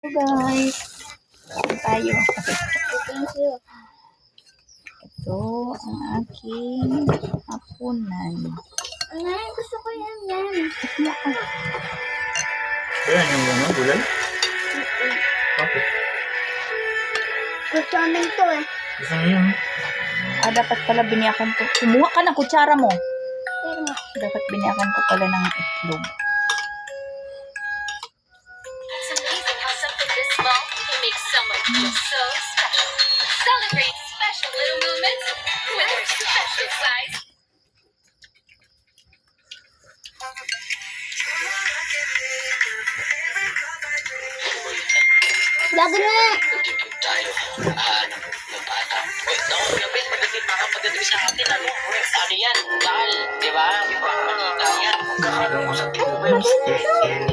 Guys, tayo. Ito ang aking hapunan. Ay, gusto ko yan. Ayan yung gulay? Bakit? Gusto namin to eh. Gusto mo yun? Dapat pala biniyakan ko. Kumuha ka ng kutsara mo. Pero nga. Dapat biniyakan ko pala ng itlog. It's amazing how something this small can make someone feel so special. Celebrate special little moments with their special size. Lagi na. Tayo, hanap ng bata. Uy, naku, Gabin, pagdating sa atin, ano yan, dahil, di ba? Yung baka makita yan. Kakalang ko sa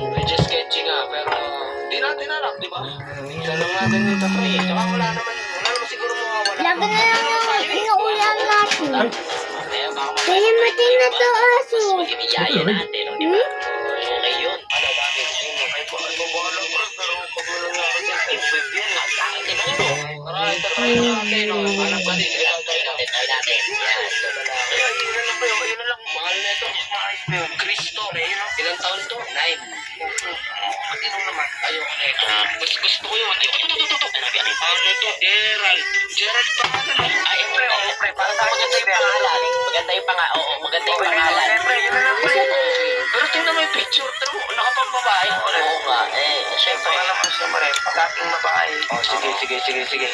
medyo sketchy nga, pero di natin alam, di ba? Kaya lang natin dito ko eh. Tsaka wala naman siguro mawawala. Lagi na lang yung inuulan natin. Kaya baka Kaya matin na to aso. magiging yaya natin, no, di ba? Okay yun. Ano ba, sino? Ay, bakit mo bahala ko? Pero pag mo nangyari dyan, improve yan. Di ba yun? Maraming tatry natin, no? Alam ba din, try natin. Yan. Kaya, yun na lang kayo. Yun na lang. Mahal na ito. Cristo. Ilang taon to? 9. Matinong naman. Ayoko na ito. Gusto ko yun. Ano ito? Gerald pangalan. Ay, pre. Maganda yung pangalan. Maganda yung pangalan. Oo, maganda yung pangalan. Yun na lang kayo. Pero tingnan mo yung picture. Pero nakapang-babae. Oo nga. Siyempre. Alam mo siya, Mare. Dating babae. Oh, sige.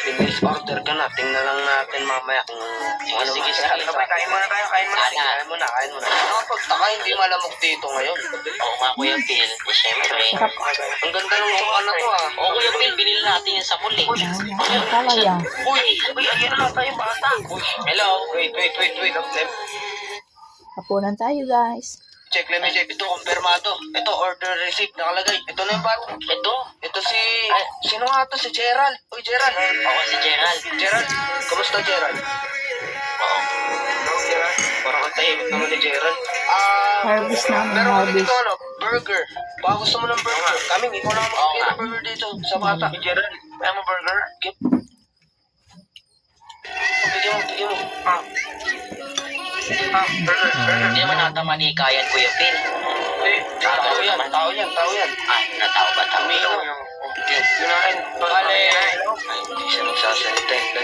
English order ka na. Tingnan lang natin mamaya kung ano. Sige. Kain muna tayo. Kain muna. Nakapagtaka, hindi malamok dito ngayon. Oo nga, Kuya Phil. Siyempre. Ang ganda ng upuan na to ah. Oo, Kuya Phil. Binili natin yan sa mall eh. Ang kalaya. Uy, ayun na lang tayo bata. Hello. Wait. Hapunan tayo, guys. Check, let me check. Ito, kumpirmado. Ito, order receipt. Nakalagay. Ito na yung bata. Ito si... Sino nga ito? Si Gerald. Uy, Gerald. Oo, si Gerald. Gerald, kumusta Gerald? Oo. Gerald. Parang ang tahimik naman ni Gerald. Harvest namin, Meron kami harvest. dito, burger. Baka gusto mo ng burger. Kami, ikaw na mag-bigay ng burger dito sa bata. Gerald, kaya mo burger? Give. Bigyan mo. Burger. Hindi naman natama ni Kayan, Kuya Phil. Tao yan. Natao ba? Tao. Umiinom. Yun na rin. Hindi siya nagsasalita.